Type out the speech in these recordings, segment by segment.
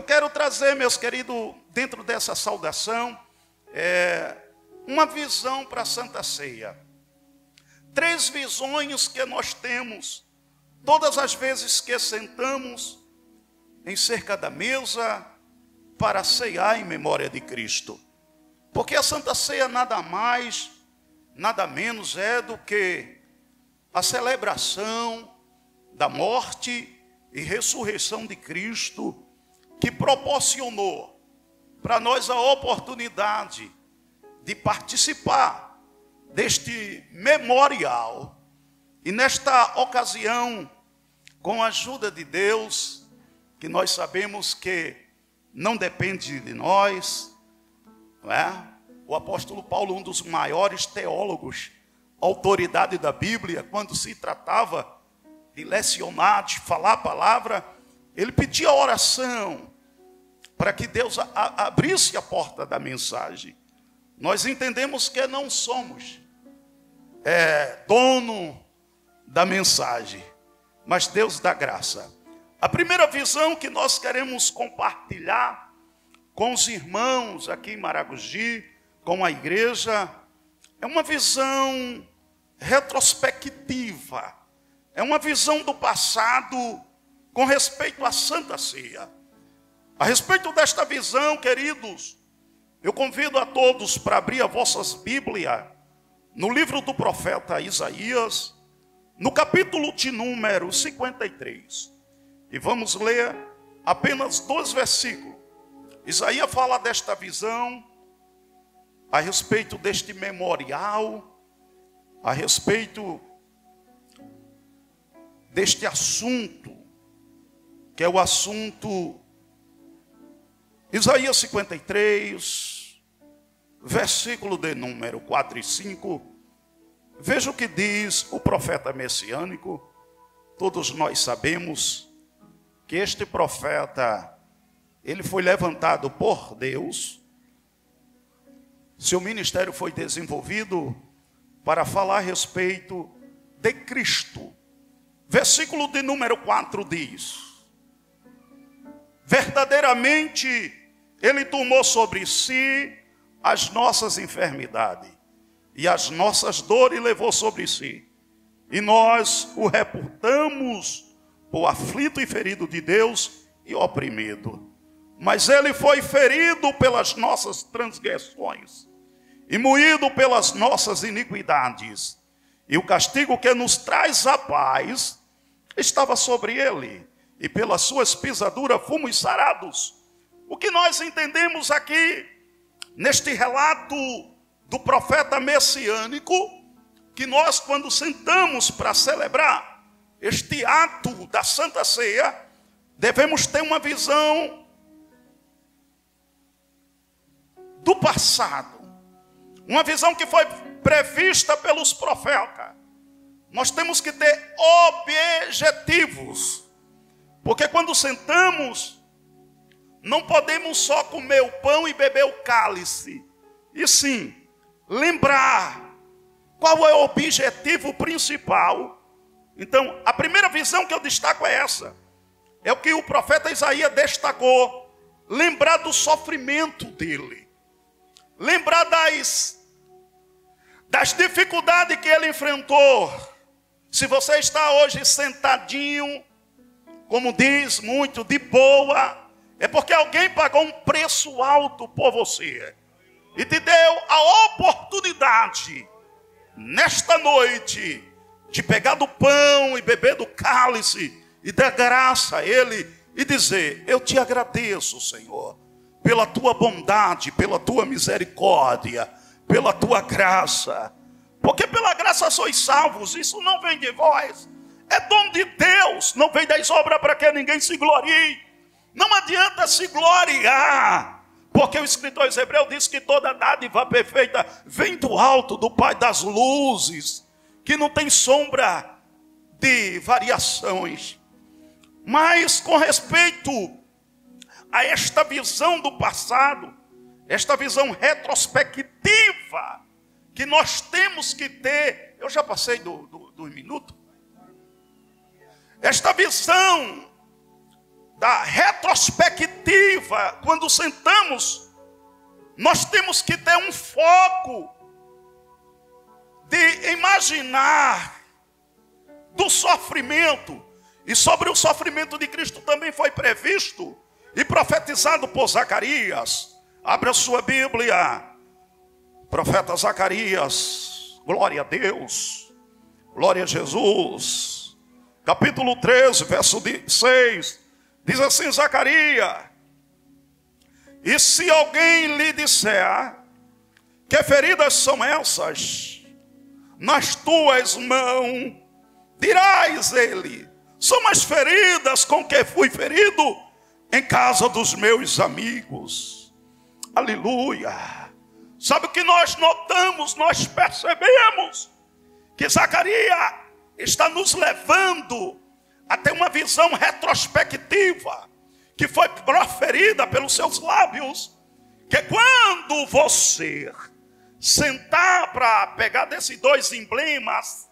quero trazer, meus queridos, dentro dessa saudação, uma visão para a Santa Ceia. 3 visões que nós temos todas as vezes que sentamos em cerca da mesa para ceiar em memória de Cristo. Porque a Santa Ceia nada mais, nada menos é do que a celebração da morte e ressurreição de Cristo, que proporcionou para nós a oportunidade de participar deste memorial. E nesta ocasião, com a ajuda de Deus, que nós sabemos que não depende de nós, não é? O apóstolo Paulo, um dos maiores teólogos, autoridade da Bíblia, quando se tratava de lecionar, de falar a palavra, ele pedia oração para que Deus abrisse a porta da mensagem. Nós entendemos que não somos dono da mensagem, mas Deus dá graça. A primeira visão que nós queremos compartilhar com os irmãos aqui em Maragogi, com a igreja, é uma visão retrospectiva. É uma visão do passado com respeito à Santa Ceia. A respeito desta visão, queridos, eu convido a todos para abrir as vossas Bíblias no livro do profeta Isaías, no capítulo de número 53. E vamos ler apenas 2 versículos. Isaías fala desta visão, a respeito deste memorial, a respeito deste assunto, que é o assunto, Isaías 53, versículo de número 4 e 5, veja o que diz o profeta messiânico. Todos nós sabemos que este profeta, ele foi levantado por Deus, seu ministério foi desenvolvido para falar a respeito de Cristo. Versículo de número 4 diz: verdadeiramente ele tomou sobre si as nossas enfermidades e as nossas dores levou sobre si, e nós o reputamos por aflito e ferido de Deus e oprimido. Mas ele foi ferido pelas nossas transgressões e moído pelas nossas iniquidades, e o castigo que nos traz a paz estava sobre ele, e pelas suas pisaduras fomos sarados. O que nós entendemos aqui, neste relato do profeta messiânico, que nós, quando sentamos para celebrar este ato da Santa Ceia, devemos ter uma visão do passado, uma visão que foi prevista pelos profetas. Nós temos que ter objetivos, porque quando sentamos, não podemos só comer o pão e beber o cálice, e sim lembrar qual é o objetivo principal. Então, a primeira visão que eu destaco é essa, é o que o profeta Isaías destacou: lembrar do sofrimento dele, lembrar das dificuldades que ele enfrentou. Se você está hoje sentadinho, como diz muito, de boa, é porque alguém pagou um preço alto por você e te deu a oportunidade, nesta noite, de pegar do pão e beber do cálice e dar graça a ele e dizer: eu te agradeço, Senhor, pela tua bondade, pela tua misericórdia, pela tua graça, porque pela graça sois salvos. Isso não vem de vós, é dom de Deus, não vem das obras para que ninguém se glorie. Não adianta se gloriar, porque o escritor aos Hebreus diz que toda dádiva perfeita vem do alto, do Pai das luzes, que não tem sombra de variações. Mas com respeito a esta visão do passado, esta visão retrospectiva que nós temos que ter, eu já passei do minuto, esta visão da retrospectiva perspectiva, quando sentamos, nós temos que ter um foco de imaginar do sofrimento. E sobre o sofrimento de Cristo também foi previsto e profetizado por Zacarias. Abra a sua Bíblia. Profeta Zacarias. Glória a Deus. Glória a Jesus. Capítulo 13, verso 6. Diz assim Zacarias: e se alguém lhe disser, que feridas são essas nas tuas mãos, dirás ele, são as feridas com que fui ferido em casa dos meus amigos. Aleluia. Sabe o que nós notamos, nós percebemos que Zacarias está nos levando a ter uma visão retrospectiva que foi proferida pelos seus lábios, que quando você sentar para pegar desses dois emblemas,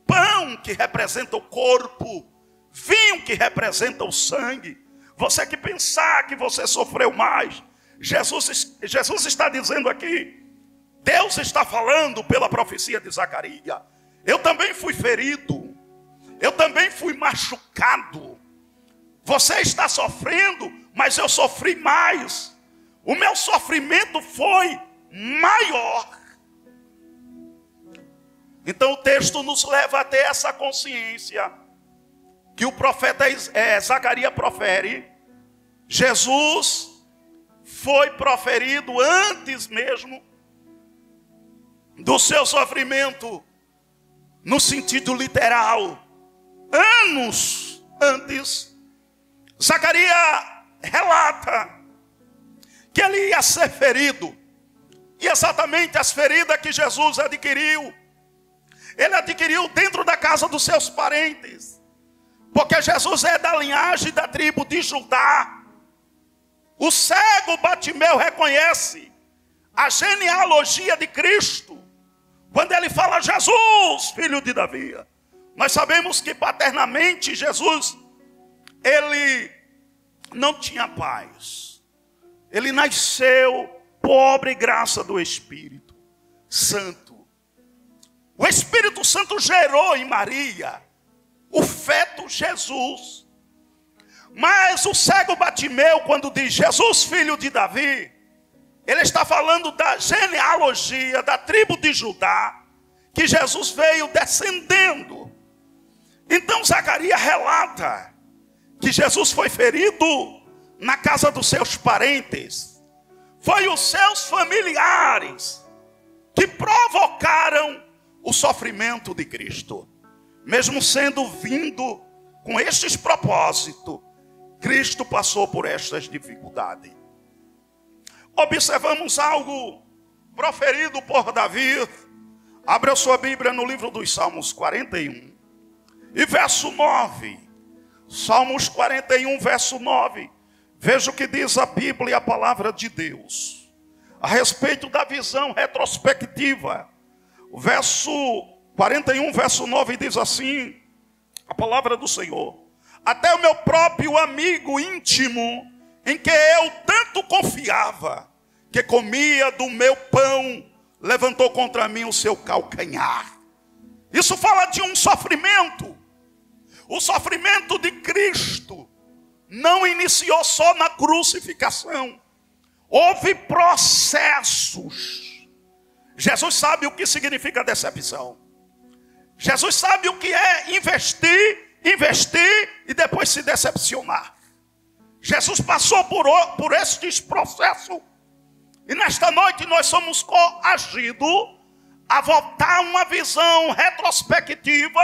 pão que representa o corpo, vinho que representa o sangue, você que pensar que você sofreu mais, Jesus está dizendo aqui, Deus está falando pela profecia de Zacarias, eu também fui ferido, eu também fui machucado. Você está sofrendo, mas eu sofri mais. O meu sofrimento foi maior. Então o texto nos leva a ter essa consciência que o profeta Zacarias profere. Jesus foi proferido antes mesmo do seu sofrimento, no sentido literal. Anos antes, Zacarias relata que ele ia ser ferido. E exatamente as feridas que Jesus adquiriu, ele adquiriu dentro da casa dos seus parentes. Porque Jesus é da linhagem da tribo de Judá. O cego Bartimeu reconhece a genealogia de Cristo quando ele fala Jesus, filho de Davi. Nós sabemos que paternamente Jesus, ele não tinha pais. Ele nasceu pobre graça do Espírito Santo. O Espírito Santo gerou em Maria o feto Jesus. Mas o cego Bartimeu, quando diz Jesus, filho de Davi, ele está falando da genealogia da tribo de Judá, que Jesus veio descendendo. Então Zacarias relata que Jesus foi ferido na casa dos seus parentes. Foi os seus familiares que provocaram o sofrimento de Cristo. Mesmo sendo vindo com estes propósitos, Cristo passou por estas dificuldades. Observamos algo proferido por Davi. Abra sua Bíblia no livro dos Salmos 41. E verso 9. Salmos 41, verso 9. Veja o que diz a Bíblia e a palavra de Deus a respeito da visão retrospectiva. O verso 41, verso 9 diz assim, a palavra do Senhor: até o meu próprio amigo íntimo, em que eu tanto confiava, que comia do meu pão, levantou contra mim o seu calcanhar. Isso fala de um sofrimento. O sofrimento de Cristo não iniciou só na crucificação. Houve processos. Jesus sabe o que significa decepção. Jesus sabe o que é investir e depois se decepcionar. Jesus passou por estes processos. E nesta noite nós somos coagidos a voltar uma visão retrospectiva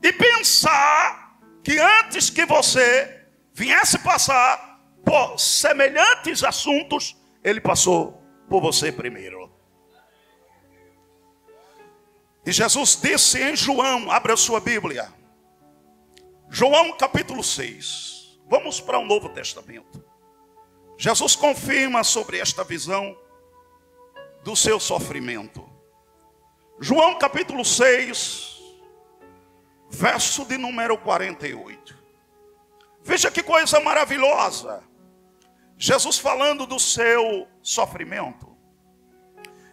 e pensar que antes que você viesse passar por semelhantes assuntos, ele passou por você primeiro. E Jesus disse em João, abra a sua Bíblia, João capítulo 6, vamos para o Novo Testamento. Jesus confirma sobre esta visão do seu sofrimento. João capítulo 6, verso de número 48. Veja que coisa maravilhosa. Jesus falando do seu sofrimento.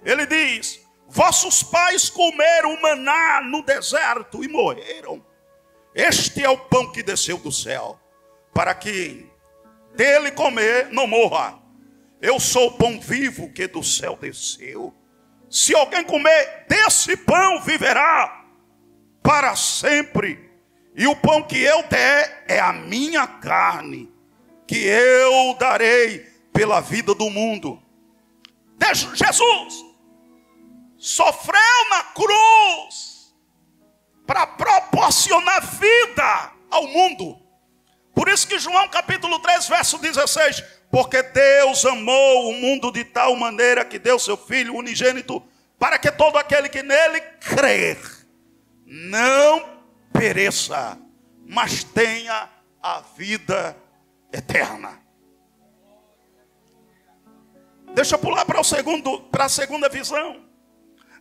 Ele diz: vossos pais comeram maná no deserto e morreram. Este é o pão que desceu do céu, para que dele comer não morra. Eu sou o pão vivo que do céu desceu. Se alguém comer desse pão, viverá para sempre. E o pão que eu der é a minha carne, que eu darei pela vida do mundo. Jesus sofreu na cruz para proporcionar vida ao mundo. Por isso que João capítulo 3, verso 16, porque Deus amou o mundo de tal maneira que deu seu Filho unigênito, para que todo aquele que nele crer não pereça, mas tenha a vida eterna. Deixa eu pular para a segunda visão.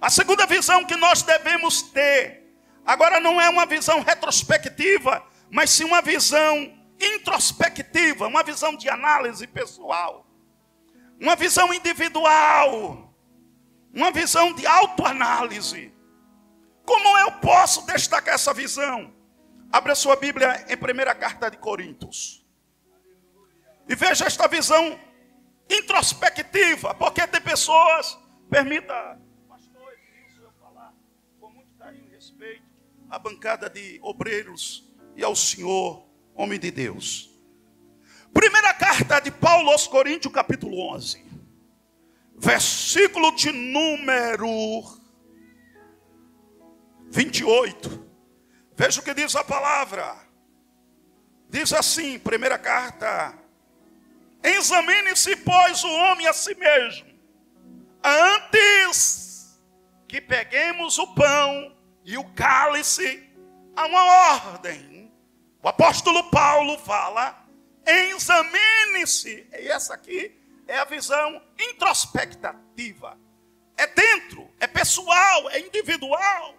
A segunda visão que nós devemos ter, agora não é uma visão retrospectiva, mas sim uma visão introspectiva, uma visão de análise pessoal, uma visão individual, uma visão de autoanálise. Como eu posso destacar essa visão? Abra sua Bíblia em 1ª carta de Coríntios e veja esta visão introspectiva, porque tem pessoas, permita, pastor, isso eu falar com muito carinho e respeito à bancada de obreiros e ao senhor, homem de Deus. 1ª carta de Paulo aos Coríntios, capítulo 11, versículo de número 28. Veja o que diz a palavra. Diz assim, 1ª carta: examine-se, pois, o homem a si mesmo, antes que peguemos o pão e o cálice. Há uma ordem. O apóstolo Paulo fala: examine-se. E essa aqui é a visão introspectiva. É dentro, é pessoal, é individual.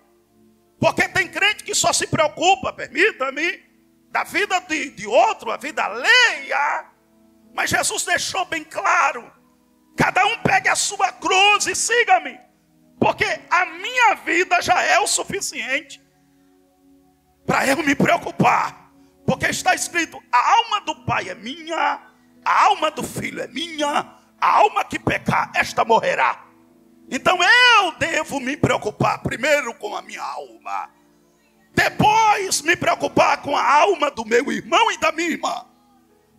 Porque tem crente que só se preocupa, permita-me, da vida de outro, a vida alheia. Mas Jesus deixou bem claro: cada um pegue a sua cruz e siga-me, porque a minha vida já é o suficiente para eu me preocupar. Porque está escrito: a alma do pai é minha, a alma do filho é minha, a alma que pecar, esta morrerá. Então eu devo me preocupar primeiro com a minha alma, depois me preocupar com a alma do meu irmão e da minha irmã.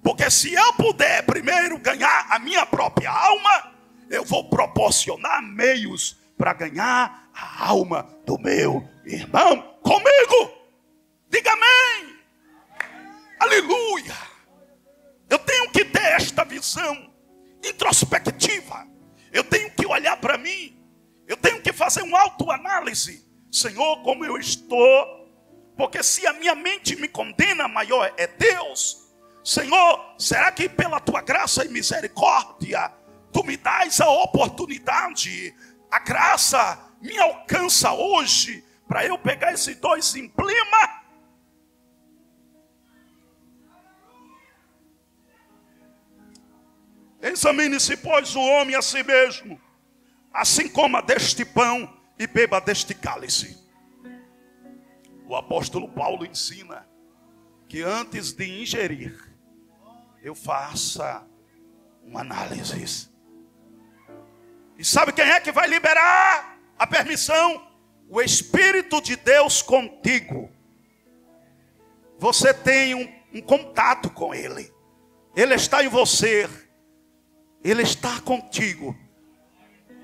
Porque se eu puder primeiro ganhar a minha própria alma, eu vou proporcionar meios para ganhar a alma do meu irmão comigo. Diga amém. Aleluia. Eu tenho que ter esta visão introspectiva. Eu tenho que olhar para mim. Eu tenho que fazer uma autoanálise. Senhor, como eu estou? Porque se a minha mente me condena, maior é Deus. Senhor, será que pela tua graça e misericórdia tu me dás a oportunidade? A graça me alcança hoje para eu pegar esses 2 emblemas. Examine-se, pois, o homem a si mesmo, assim coma deste pão e beba deste cálice. O apóstolo Paulo ensina que antes de ingerir, eu faça uma análise. E sabe quem é que vai liberar a permissão? O Espírito de Deus contigo. Você tem um contato com Ele. Ele está em você. Ele está contigo.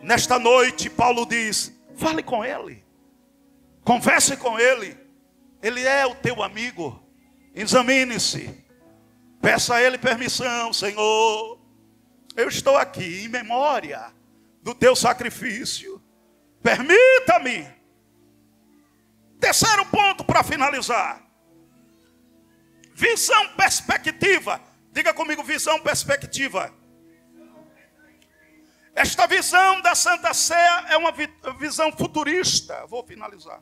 Nesta noite, Paulo diz: fale com Ele. Converse com Ele. Ele é o teu amigo. Examine-se. Peça a Ele permissão. Senhor, eu estou aqui em memória do teu sacrifício. Permita-me. Terceiro ponto para finalizar. Visão perspectiva. Diga comigo, visão perspectiva. Esta visão da Santa Ceia é uma visão futurista. Vou finalizar.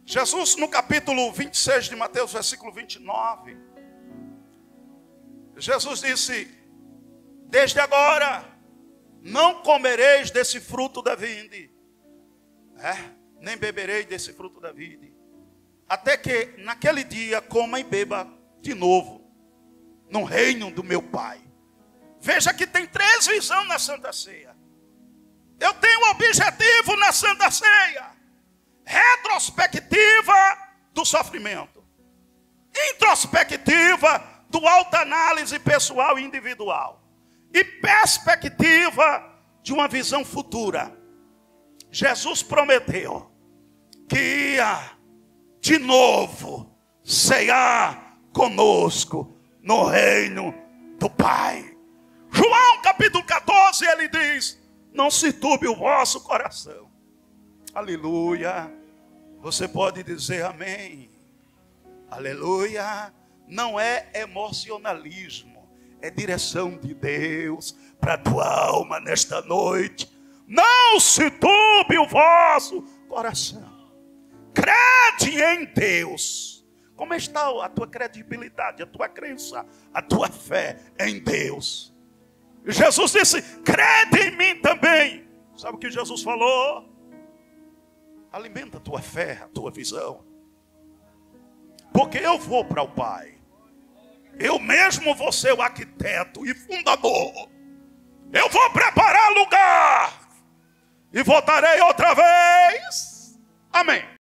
Jesus, no capítulo 26 de Mateus, versículo 29, Jesus disse: desde agora não comereis desse fruto da vinde, nem bebereis desse fruto da vinde, até que naquele dia coma e beba de novo no reino do meu Pai. Veja que tem 3 visões na Santa Ceia. Eu tenho um objetivo na Santa Ceia: retrospectiva do sofrimento, introspectiva do autoanálise pessoal e individual, e perspectiva de uma visão futura. Jesus prometeu que ia de novo ceiar conosco no reino do Pai. João capítulo 14, ele diz: não se turbe o vosso coração. Aleluia. Você pode dizer amém. Aleluia. Não é emocionalismo, é direção de Deus para a tua alma nesta noite. Não se turbe o vosso coração. Crede em Deus. Como está a tua credibilidade, a tua crença, a tua fé em Deus? Jesus disse: crede em mim também. Sabe o que Jesus falou? Alimenta a tua fé, a tua visão. Porque eu vou para o Pai. Eu mesmo vou ser o arquiteto e fundador. Eu vou preparar lugar. E voltarei outra vez. Amém.